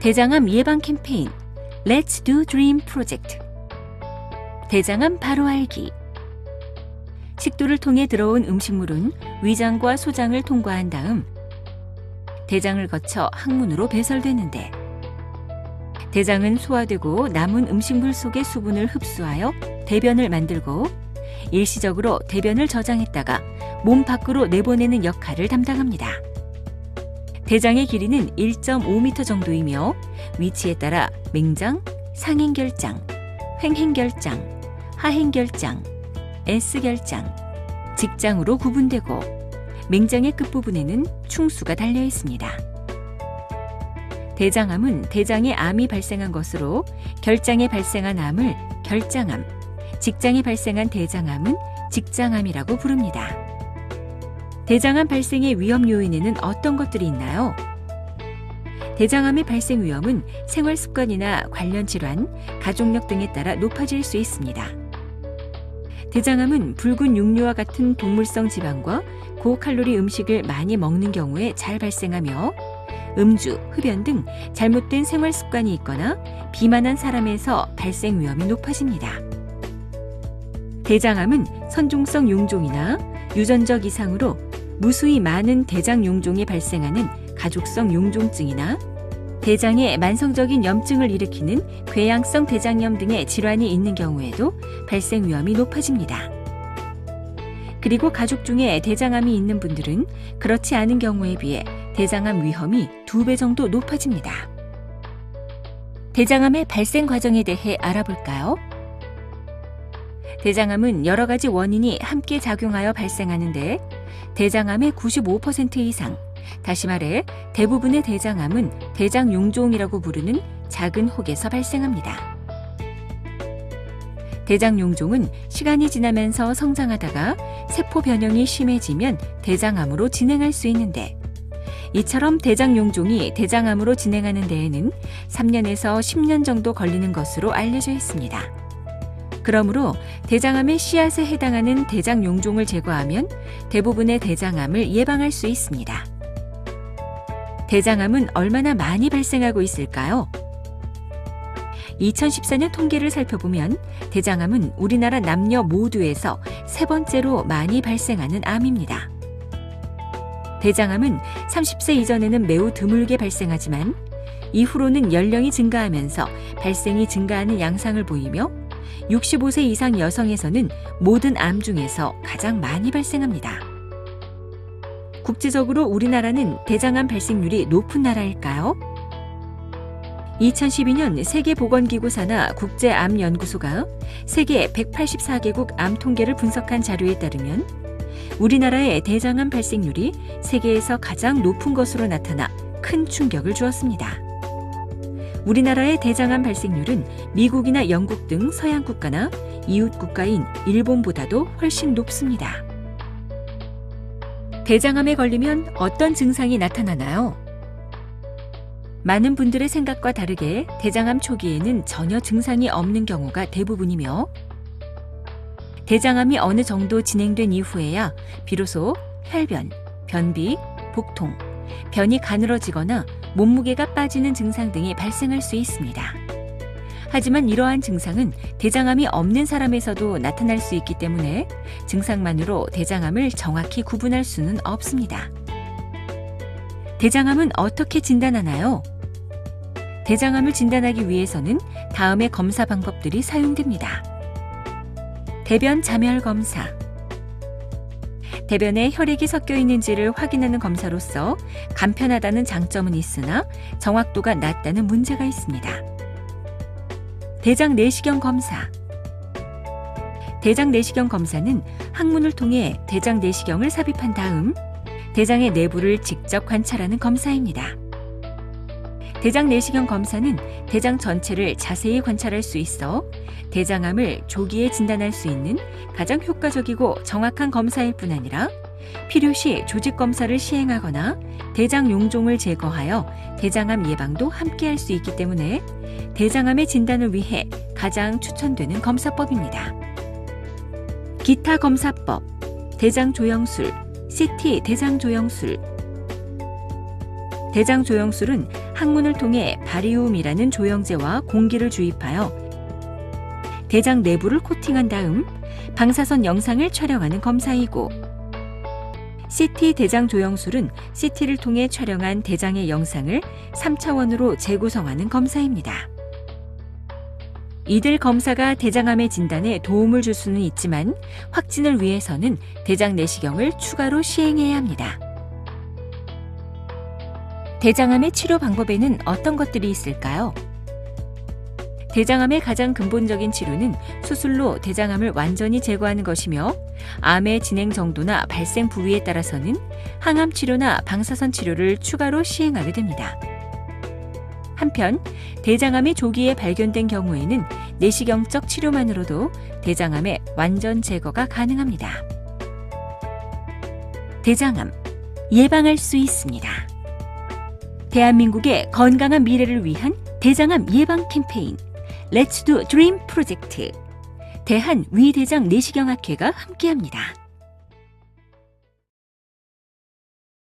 대장암 예방 캠페인 Let's Do Dream 프로젝트. 대장암 바로 알기. 식도를 통해 들어온 음식물은 위장과 소장을 통과한 다음 대장을 거쳐 항문으로 배설되는데, 대장은 소화되고 남은 음식물 속의 수분을 흡수하여 대변을 만들고 일시적으로 대변을 저장했다가 몸 밖으로 내보내는 역할을 담당합니다. 대장의 길이는 1.5m 정도이며 위치에 따라 맹장, 상행결장, 횡행결장, 하행결장, S결장, 직장으로 구분되고 맹장의 끝부분에는 충수가 달려 있습니다. 대장암은 대장에 암이 발생한 것으로 결장에 발생한 암을 결장암, 직장에 발생한 대장암은 직장암이라고 부릅니다. 대장암 발생의 위험 요인에는 어떤 것들이 있나요? 대장암의 발생 위험은 생활 습관이나 관련 질환, 가족력 등에 따라 높아질 수 있습니다. 대장암은 붉은 육류와 같은 동물성 지방과 고칼로리 음식을 많이 먹는 경우에 잘 발생하며 음주, 흡연 등 잘못된 생활 습관이 있거나 비만한 사람에서 발생 위험이 높아집니다. 대장암은 선종성 용종이나 유전적 이상으로 무수히 많은 대장 용종이 발생하는 가족성 용종증이나 대장에 만성적인 염증을 일으키는 궤양성 대장염 등의 질환이 있는 경우에도 발생 위험이 높아집니다. 그리고 가족 중에 대장암이 있는 분들은 그렇지 않은 경우에 비해 대장암 위험이 2배 정도 높아집니다. 대장암의 발생 과정에 대해 알아볼까요? 대장암은 여러 가지 원인이 함께 작용하여 발생하는데 대장암의 95% 이상, 다시 말해 대부분의 대장암은 대장용종이라고 부르는 작은 혹에서 발생합니다. 대장용종은 시간이 지나면서 성장하다가 세포 변형이 심해지면 대장암으로 진행할 수 있는데, 이처럼 대장용종이 대장암으로 진행하는 데에는 3년에서 10년 정도 걸리는 것으로 알려져 있습니다. 그러므로 대장암의 씨앗에 해당하는 대장용종을 제거하면 대부분의 대장암을 예방할 수 있습니다. 대장암은 얼마나 많이 발생하고 있을까요? 2014년 통계를 살펴보면 대장암은 우리나라 남녀 모두에서 3번째로 많이 발생하는 암입니다. 대장암은 30세 이전에는 매우 드물게 발생하지만 이후로는 연령이 증가하면서 발생이 증가하는 양상을 보이며 65세 이상 여성에서는 모든 암 중에서 가장 많이 발생합니다. 국제적으로 우리나라는 대장암 발생률이 높은 나라일까요? 2012년 세계보건기구 산하 국제암연구소가 세계 184개국 암 통계를 분석한 자료에 따르면 우리나라의 대장암 발생률이 세계에서 가장 높은 것으로 나타나 큰 충격을 주었습니다. 우리나라의 대장암 발생률은 미국이나 영국 등 서양 국가나 이웃 국가인 일본보다도 훨씬 높습니다. 대장암에 걸리면 어떤 증상이 나타나나요? 많은 분들의 생각과 다르게 대장암 초기에는 전혀 증상이 없는 경우가 대부분이며, 대장암이 어느 정도 진행된 이후에야 비로소 혈변, 변비, 복통, 변이 가늘어지거나 몸무게가 빠지는 증상 등이 발생할 수 있습니다. 하지만 이러한 증상은 대장암이 없는 사람에서도 나타날 수 있기 때문에 증상만으로 대장암을 정확히 구분할 수는 없습니다. 대장암은 어떻게 진단하나요? 대장암을 진단하기 위해서는 다음의 검사 방법들이 사용됩니다. 대변 자멸 검사. 대변에 혈액이 섞여 있는지를 확인하는 검사로서 간편하다는 장점은 있으나 정확도가 낮다는 문제가 있습니다. 대장 내시경 검사. 대장 내시경 검사는 항문을 통해 대장 내시경을 삽입한 다음 대장의 내부를 직접 관찰하는 검사입니다. 대장 내시경 검사는 대장 전체를 자세히 관찰할 수 있어 대장암을 조기에 진단할 수 있는 가장 효과적이고 정확한 검사일 뿐 아니라 필요시 조직 검사를 시행하거나 대장 용종을 제거하여 대장암 예방도 함께 할 수 있기 때문에 대장암의 진단을 위해 가장 추천되는 검사법입니다. 기타 검사법, 대장조영술, CT 대장조영술. 대장조영술은 항문을 통해 바리움이라는 조영제와 공기를 주입하여 대장 내부를 코팅한 다음 방사선 영상을 촬영하는 검사이고, CT 대장 조영술은 CT를 통해 촬영한 대장의 영상을 3차원으로 재구성하는 검사입니다. 이들 검사가 대장암의 진단에 도움을 줄 수는 있지만 확진을 위해서는 대장 내시경을 추가로 시행해야 합니다. 대장암의 치료 방법에는 어떤 것들이 있을까요? 대장암의 가장 근본적인 치료는 수술로 대장암을 완전히 제거하는 것이며, 암의 진행 정도나 발생 부위에 따라서는 항암 치료나 방사선 치료를 추가로 시행하게 됩니다. 한편 대장암이 조기에 발견된 경우에는 내시경적 치료만으로도 대장암의 완전 제거가 가능합니다. 대장암, 예방할 수 있습니다. 대한민국의 건강한 미래를 위한 대장암 예방 캠페인 Let's Do Dream 프로젝트, 대한위대장 내시경학회가 함께합니다.